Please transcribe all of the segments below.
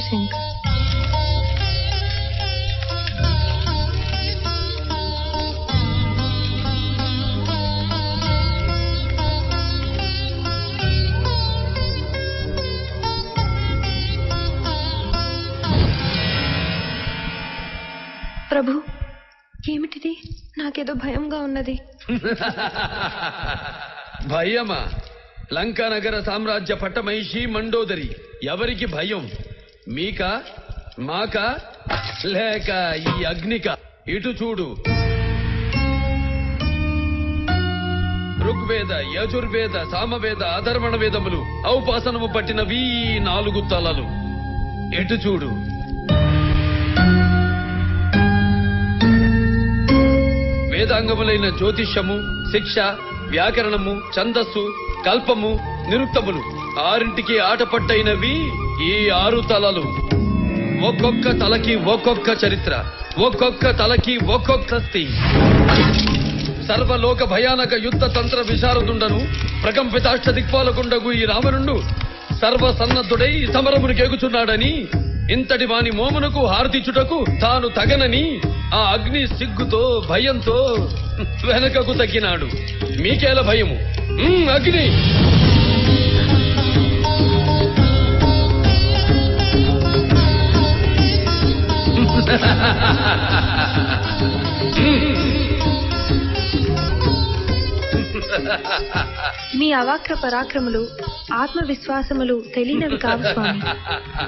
శంకర్. ప్రభు, ఏమిటిది? నాకేదో భయంగా ఉన్నది. భయమా? లంకా నగర సామ్రాజ్య పట్టమహిషి మండోదరి. ఎవరికి భయం? మీకా, మాకా, లేక ఈ అగ్నిక? ఇటు చూడు. ఋగ్వేద, యజుర్వేద, సామవేద, అధర్వణ వేదములు ఔపాసనము పట్టినవి 4 తలలు. ఎటు చూడు. వేదాంగములైన జ్యోతిష్యము, శిక్ష, వ్యాకరణము, ఛందస్సు, కల్పము, నిరుక్తములు 6ంటికి ఆటపట్టైనవి ఈ 6 తలలు. ఒక్కొక్క తలకి ఒక్కొక్క చరిత్ర, ఒక్కొక్క తలకి ఒక్కొక్క స్థి. సర్వలోక భయానక యుద్ధ తంత్ర విశారదుండను ప్రకంపితాష్ట దిక్పాలకుండగు ఈ రావణుండు సర్వసన్నద్ధుడై సమరమునికి ఎగుచున్నాడని, ఇంతటి వాని మోమునకు హారతిచుటకు తాను తగనని ఆ అగ్ని సిగ్గుతో భయంతో వెనకకు తగ్గినాడు. మీకేల భయము? అగ్ని! మీ అవాక్ర పరాక్రములు, ఆత్మవిశ్వాసములు తెలియనివి కావు స్వామి.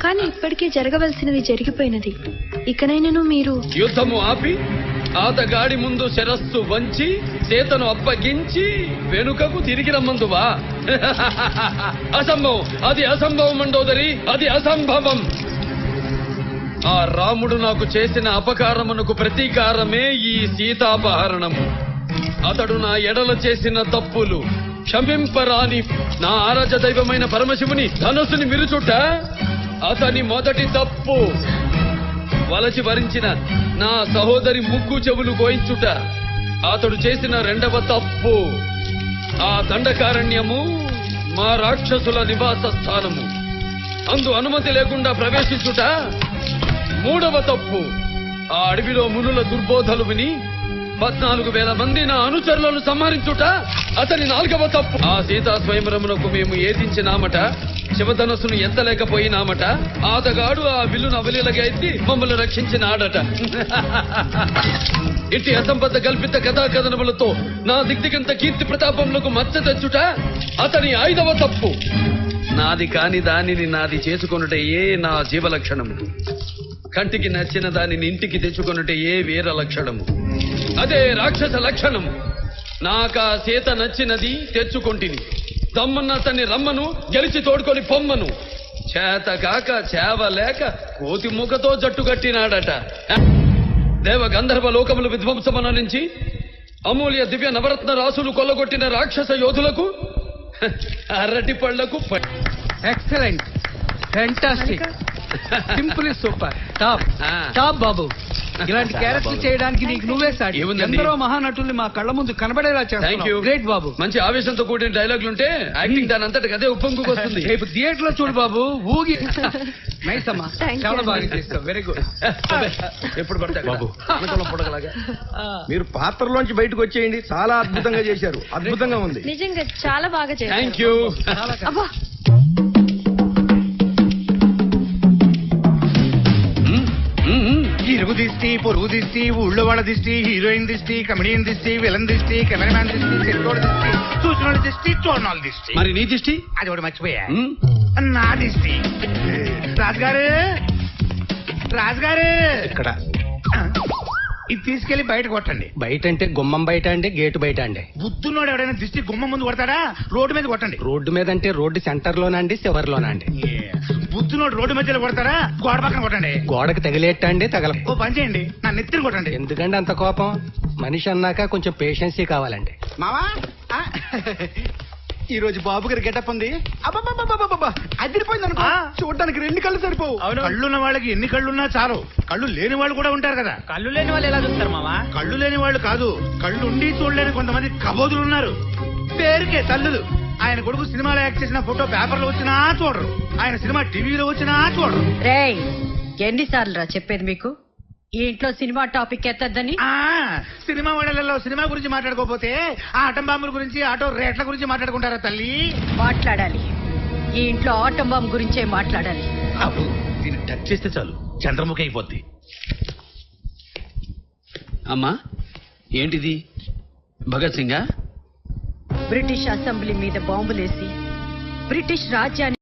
కానీ ఇప్పటికే జరగవలసినవి జరిగిపోయినది. ఇకనైనను మీరు యుద్ధము ఆపి ఆతగాడి ముందు శిరస్సు వంచి చేతను అప్పగించి వెనుకకు తిరిగి రమ్మందువా? అసంభవం, అది అసంభవం మండోదరి, అది అసంభవం. ఆ రాముడు నాకు చేసిన అపకారమునకు ప్రతీకారమే ఈ సీతాపహరణము. అతడు నా ఎడల చేసిన తప్పులు క్షమింపరాని నా ఆరాధ్య దైవమైన పరమశివుని ధనుసుని విరుచుట అతని మొదటి తప్పు. వలచి వరించిన నా సహోదరి ముక్కు చెవులు కోయించుట అతడు చేసిన 2వ తప్పు. ఆ దండకారణ్యము మా రాక్షసుల నివాస స్థానము, అందు అనుమతి లేకుండా ప్రవేశించుట 3వ తప్పు. ఆ అడవిలో మునుల దుర్బోధలు విని 14,000 మంది నా అనుచరులను సంహరించుట అతని 4వ తప్పు. ఆ సీతా స్వయంవరమునకు మేము ఏదించినామట, శివధనస్సును ఎత్తలేకపోయినామట. ఆతగాడు ఆ విల్లును అవలీలగా ఎత్తి మమ్మల్ని రక్షించినాడట. ఇట్టి అసంబద్ధ కల్పిత కథా కథనములతో నా దిగ్దిగంత కీర్తి ప్రతాపములకు మచ్చ తెచ్చుట అతని 5వ తప్పు. నాది కాని దానిని నాది చేసుకొనుటయే నా జీవలక్షణము. కంటికి నచ్చిన దానిని ఇంటికి తెచ్చుకొనుటే ఏ వీర లక్షణము, అదే రాక్షస లక్షణము. నాకా సీత నచ్చినది తెచ్చుకొంటిని, దమ్మన్న అతన్ని రమ్మను, గెలిచి తోడుకొని పొమ్మను. చేతకాక చేవలేక కోతి మూకతో జట్టు కట్టినాడట. దేవ గంధర్వ లోకములు విధ్వంసమనరించి అమూల్య దివ్య నవరత్న రాసులు కొల్లగొట్టిన రాక్షస యోధులకు అరటి పళ్లకు excellent, fantastic, simple super, top top బాబు. ఇలాంటి క్యారెక్టర్ చేయడానికి నీకు నువ్వే సాటి. ఎందరో మహానటుల్ని మా కళ్ళ ముందు కనబడేలా చేస్తావు. గ్రేట్ బాబు. మంచి ఆవేశంతో కూడిన డైలాగులుంటే యాక్టింగ్ దాని అంతటి అదే ఉప్పొంగుకొస్తుంది. రేపు థియేటర్ లో చూడు బాబు, ఊగి. నైస్ అమ్మా, చాలా బాగా చేస్తావు. Very good. ఎప్పుడు పడతాయి బాబు పొడగలాగా. మీరు పాత్రలోంచి బయటకు వచ్చేయండి. చాలా అద్భుతంగా చేశారు, అద్భుతంగా ఉంది. నిజంగా చాలా బాగా చేశారు. Thank you. అబ్బా, ఇరుగు దిష్టి, పొరుగు దిష్టి, ఊళ్ళో వాళ్ళ దిష్టి, హీరోయిన్ దిష్టి, కమెడియన్ దిష్టి, విలన్ దిష్టి, కెమెరామ్యాన్ దిష్టి, సెట్రోడ్ దిష్టి, చూసిన వాళ్ళ దిష్టి, చూడనోళ్ళ దిష్టి. మరి నీ దిష్టి? అది ఒకటి మర్చిపోయా, నా దిష్టి. రాజుగారు, రాజుగారు, ఇక్కడ ఇది తీసుకెళ్లి బయట కొట్టండి. బయట అంటే గుమ్మం బయట అంటే గేటు బయట అండి. బుద్ధున్నోడు ఎవడైనా దిష్టి గుమ్మం ముందు కొడతాడా? రోడ్డు మీద కొట్టండి. రోడ్డు మీద అంటే రోడ్డు సెంటర్ లోనండి, చివరి లోనండి. బుద్ధున్నోడు రోడ్డు మధ్యలో కొడతారా? గోడ పక్కన కొట్టండి. గోడకు తగిలేట అండి, తగల. ఓ పని చేయండి, నా నెత్తిని కొట్టండి. ఎందుకండి అంత కోపం? మనిషి అన్నాక కొంచెం పేషెన్సీ కావాలండి. మావా, ఈ రోజు బాబు గారి గెటప్ ఉంది. అదిరిపోయింది అనుకో. చూడడానికి 2 కళ్ళు సరిపోవు. కళ్ళున్న వాళ్ళకి ఎన్ని కళ్ళున్నా చాలు. కళ్ళు లేని వాళ్ళు కూడా ఉంటారు కదా. కళ్ళు లేని వాళ్ళు ఎలా చూస్తారు మావా? కళ్ళు లేని వాళ్ళు కాదు, కళ్ళు ఉండి చూడలేని కొంతమంది కబోదులు ఉన్నారు. పేరుకే తల్లులు. ఆయన కొడుకు సినిమాలో యాక్ట్ చేసిన ఫోటో పేపర్లో వచ్చినా చూడరు, ఆయన సినిమా టీవీలో వచ్చినా చూడరు. రేయ్ ఎన్నిసార్లు రా చెప్పేది మీకు ఈ ఇంట్లో సినిమా టాపిక్ ఎత్తద్దని? సినిమా వాళ్ళలో సినిమా గురించి మాట్లాడుకోపోతే ఆ ఆటం బాంబుల గురించి, ఆటో రేట్ల గురించి మాట్లాడుకుంటారా తల్లి? మాట్లాడాలి. ఈ ఇంట్లో ఆటం బాంబు గురించే మాట్లాడాలి. అప్పుడు దీన్ని టచ్ చేస్తే చాలు చంద్రముఖి అయిపోద్ది. అమ్మా ఏంటిది? భగత్ సింగా? బ్రిటిష్ అసెంబ్లీ మీద బాంబులేసి బ్రిటిష్ రాజ్యాన్ని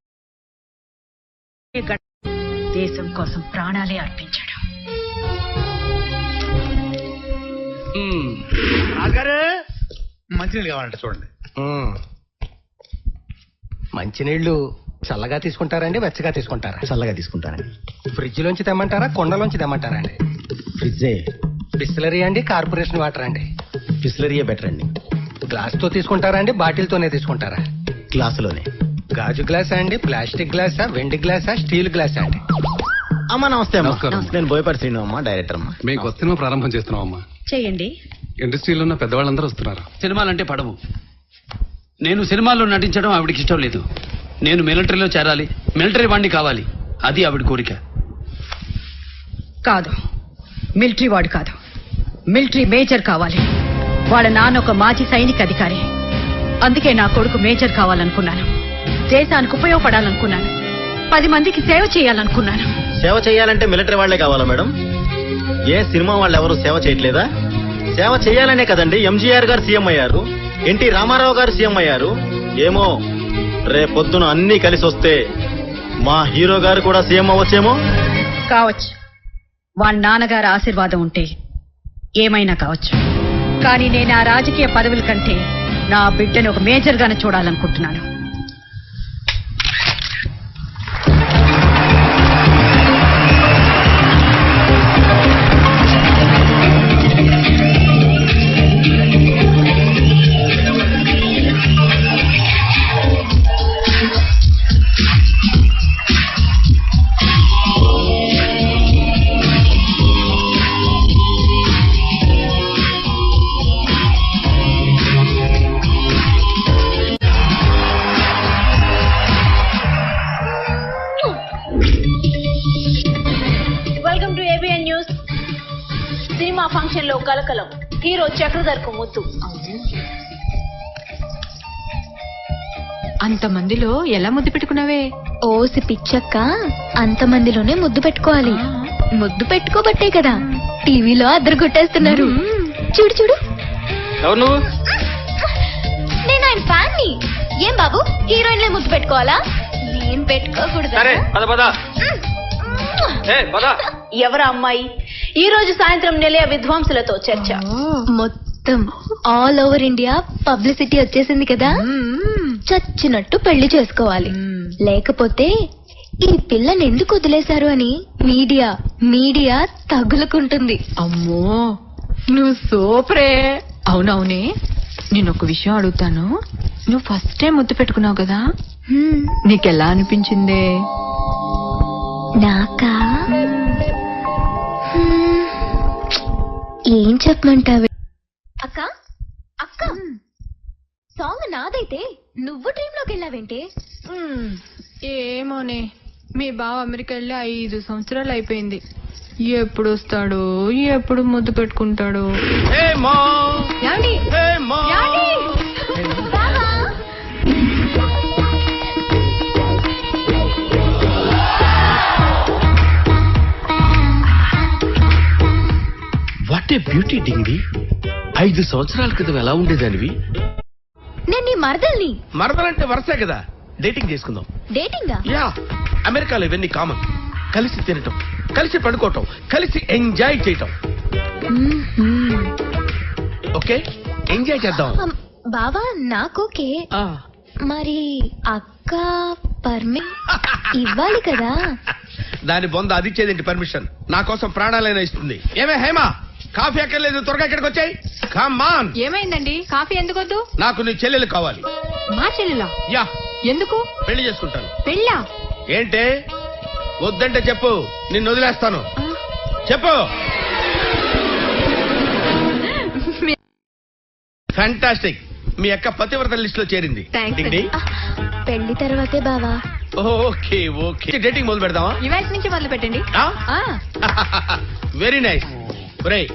దేశం కోసం ప్రాణాలే అర్పించాడు. రాజుగారు మంచినీళ్ళు కావాలంటే చూడండి. మంచినీళ్లు చల్లగా తీసుకుంటారండి, వెచ్చగా తీసుకుంటారా? చల్లగా తీసుకుంటానండి. ఫ్రిడ్జ్ లోంచి తెమ్మంటారా, కొండలోంచి తెమ్మంటారా అండి? ఫ్రిడ్జే. బిస్లరీ అండి, కార్పొరేషన్ వాటర్ అండి? బిస్లరీయే బెటర్ అండి. గ్లాస్ తో తీసుకుంటారా అండి, బాటిల్ తోనే తీసుకుంటారా? గ్లాసులోనే. గాజు గ్లాసా అండి, ప్లాస్టిక్ గ్లాసా, వెండి గ్లాసా, స్టీల్ గ్లాసా అండి? అమ్మా నమస్తే అమ్మా. నమస్కారం. నేను బోయపాటి శ్రీను అమ్మా, డైరెక్టర్ అమ్మా. మేము కొత్త సినిమా ప్రారంభం చేస్తున్నాం అమ్మా. చెయ్యండి. ఇండస్ట్రీలో ఉన్న పెద్దవాళ్ళందరూ వస్తున్నారు. సినిమాలంటే పడవు. నేను సినిమాల్లో నటించడం ఆవిడకి ఇష్టం లేదు. నేను మిలిటరీలో చేరాలి, మిలిటరీ వాడిని కావాలి, అది ఆవిడ కోరిక. కాదు, మిలిటరీ వాడు కాదు, మిలిటరీ మేజర్ కావాలి. వాళ్ళ నాన్న ఒక మాజీ సైనిక అధికారి. అందుకే నా కొడుకు మేజర్ కావాలనుకున్నాను. దేశానికి ఉపయోగపడాలనుకున్నాను. 10 మందికి సేవ చేయాలనుకున్నాను. సేవ చేయాలంటే మిలిటరీ వాళ్లే కావాలా మేడం? ఏ సినిమా వాళ్ళు ఎవరు సేవ చేయట్లేదా? సేవ చేయాలనే కదండి ఎంజీఆర్ గారు సీఎం అయ్యారు, ఎన్టీ రామారావు గారు సీఎం అయ్యారు. ఏమో రేపొద్దున అన్ని కలిసి వస్తే మా హీరో గారు కూడా సీఎం అవ్వచ్చేమో. కావచ్చు, వాళ్ళ నాన్నగారి ఆశీర్వాదం ఉంటే ఏమైనా కావచ్చు. కానీ నేను ఆ రాజకీయ పదవుల కంటే నా బిడ్డను ఒక మేజర్ గానే చూడాలనుకుంటున్నాను. Welcome to ABN news. Cinema function లో కలకలం, హీరో చక్రధర్కు ముద్దు. అంతమందిలో ఎలా ముద్దు పెట్టుకున్నావే? ఓసి పిచ్చక్క, అంతమందిలోనే ముద్దు పెట్టుకోవాలి. ముద్దు పెట్టుకోబట్టే కదా టీవీలో అద్దరు కొట్టేస్తున్నారు. చూడు చూడు. ఎవరు నువ్వు? నేను ఆయన ఫ్యాన్ ని. ఏం బాబు, హీరోయిన్లే ముద్దు పెట్టుకోవాలా? నేను పెట్టుకోకూడదా? ఎవరా అమ్మాయి? ఈ రోజు సాయంత్రం నిలయ విద్వాంసులతో చర్చ. మొత్తం ఆల్ ఓవర్ ఇండియా పబ్లిసిటీ వచ్చేసింది కదా, చచ్చినట్టు పెళ్లి చేసుకోవాలి. లేకపోతే ఈ పిల్లని ఎందుకు వదిలేశారు అని మీడియా తగులుకుంటుంది. అమ్మో, నువ్వు సూపరే. అవునవునే, నేను ఒక విషయం అడుగుతాను. నువ్వు ఫస్ట్ టైం ముద్దు పెట్టుకున్నావు కదా, నీకెలా అనిపించిందే? నాకా ఏం చెప్పమంటావే? అక్క అక్క, సాంగ్ నాదైతే నువ్వు డ్రీమ్ లోకి వెళ్ళావేంటే? ఏమోనే, మీ బావ అమెరికా వెళ్ళి 5 సంవత్సరాలు అయిపోయింది. ఎప్పుడు వస్తాడు, ఎప్పుడు ముద్దు పెట్టుకుంటాడు? యాండి? యాండి? బావా! What a beauty డింగి. 5 సంవత్సరాల క్రితం ఎలా ఉండేదానివి? నేను నీ మరదల్ని. మరదలంటే వరసే కదా, డేటింగ్ చేసుకుందాం. డేటింగా? యా, అమెరికాలో ఇవన్నీ కామన్. కలిసి తినటం, కలిసి పడుకోవటం, కలిసి ఎంజాయ్ చేయటం. ఓకే, ఎంజాయ్ చేద్దాం. బావా నాకోకే, మరి అక్క ఇవ్వాలి కదా. దాని బొంద అది ఇచ్చేదేంటి పర్మిషన్? నా కోసం ప్రాణాలైనా ఇస్తుంది. ఏమే హేమా, కాఫీ అక్కర్లేదు, త్వరగా ఇక్కడికి వచ్చాయి. Come on. ఏమైందండి? కాఫీ ఎందుకొద్దు? నాకు నీ చెల్లెలు కావాలి. మా చెల్లెలా? యా. ఎందుకు? పెళ్లి చేసుకుంటాను. పెళ్ళా? ఏంటే వద్దంటే చెప్పు, నిన్ను వదిలేస్తాను. చెప్పు. ఫ్యాంటాస్టిక్. మీ అక్క పతివ్రత లిస్ట్ లో చేరింది. పెళ్లి తర్వాతే బావా. ఓకే ఓకే, డేటింగ్ మొదలు పెడదామా? ఇవాళ నుంచి మొదలు పెట్టండి. Very nice. ఒరేయ్,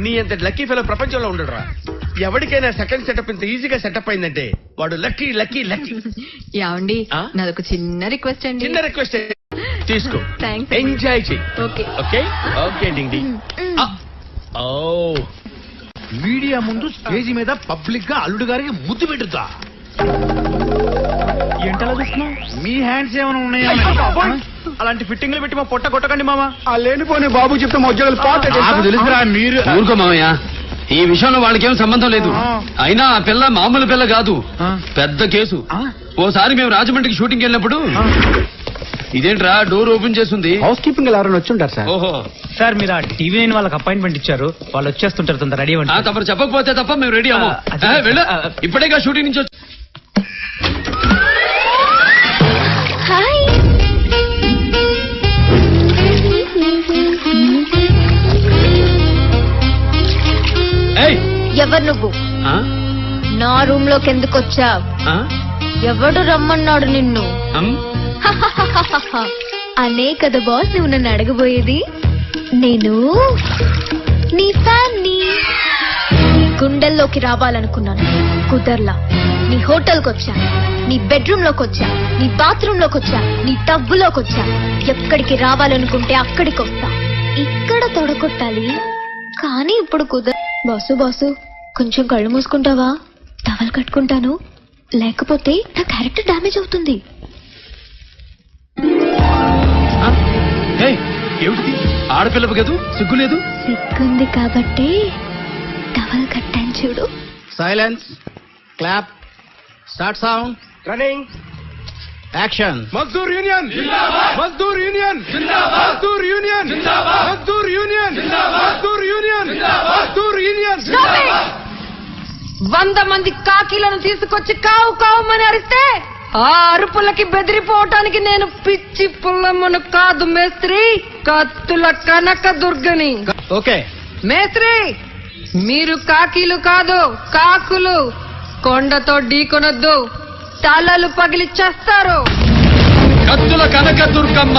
నీ అంత లక్కీ ఫెలో ప్రపంచంలో ఉండడురా. ఎవరికైనా సెకండ్ సెటప్ ఇంత ఈజీగా సెటప్ అయిందంటే వాడు లక్కీ లక్కీ లక్కీ. యావండి, నాదొక చిన్న రిక్వెస్ట్ అండి. చిన్న రిక్వెస్ట్ తీసుకో, థ్యాంక్స్. ఎంజాయ్ చెయ్యి. ఓకే ఓకే ఓకే డింగ్ డింగ్. ఓ, మీడియా ముందు స్టేజ్ మీద పబ్లిక్ గా అల్లుడు గారికి ముద్దు పెట్టుతా. ఏంటలా చూస్తున్నావు? మీ హ్యాండ్స్ ఏమైనా ఉన్నాయా? అలాంటి ఫిట్టింగ్లు పెట్టి మా పొట్ట కొట్టకండి మామ. ఆ లేనిపోని బాబు చెప్తే మధ్యలో తెలుసురా మీరు. ఊరుకో మామయ్య, ఈ విషయంలో వాళ్ళకేం సంబంధం లేదు. అయినా ఆ పిల్ల మామూలు పిల్ల కాదు, పెద్ద కేసు. ఓసారి మేము రాజమండ్రికి షూటింగ్ వెళ్ళినప్పుడు ఇదేంట్రా డోర్ ఓపెన్ చేస్తుంది. హౌస్ కీపింగ్ ఎవరైనా వచ్చి ఉంటారు సార్. ఓహో సార్, మీరు ఆ టీవీ నైన్ వాళ్ళకి అపాయింట్మెంట్ ఇచ్చారు, వాళ్ళు వచ్చేస్తుంటారు, తొందర రెడీ అవ్వండి. తమరు చెప్పకపోతే తప్ప మేము రెడీ అవ్వం. వెళ్ళు, ఇప్పుడేగా షూటింగ్ నుంచి హాయ్. ఎవరు నువ్వు? నా రూమ్ లోకి ఎందుకు వచ్చావు? ఎవడు రమ్మన్నాడు నిన్ను? అనే కదా బాస్ నువ్వు నన్ను అడగబోయేది. నేను నీ ఫ్యాన్ ని. గుండెల్లోకి రావాలనుకున్నాను, కుదర్లా. నీ హోటల్కి వచ్చా, నీ బెడ్రూమ్ లోకి వచ్చా, నీ బాత్రూమ్ లోకి వచ్చా, నీ టబ్బులోకి వచ్చా. ఎక్కడికి రావాలనుకుంటే అక్కడికి వస్తా. ఇక్కడ తొడగొట్టాలి కానీ ఇప్పుడు కుదర. బాసు కొంచెం కళ్ళు మూసుకుంటావా? టవల్ కట్టుకుంటాను, లేకపోతే నా క్యారెక్టర్ డ్యామేజ్ అవుతుంది. ఆడపిల్లవు కదూ, సిగ్గులేదు? సిగ్గుంది కాబట్టి టవల్ కట్టాను చూడు. Silence, clap, start sound, running, action. Mazdoor union, Mazdoor union, Mazdoor union, Mazdoor union, Mazdoor union, Mazdoor union. 100 మంది కాకీలను తీసుకొచ్చి కావు కావుమని అరిస్తే ఆ అరుపులకి బెదిరిపోవటానికి నేను పిచ్చి పుల్లమ్మను కాదు మేస్త్రి, కత్తుల కనక దుర్గని. ఓకే మేస్త్రి, మీరు కాకీలు కాదు కాకులు. కొండతో ఢీకొనొద్దు, తలలు పగిలి చేస్తారు. కత్తుల కనక దుర్గమ్మ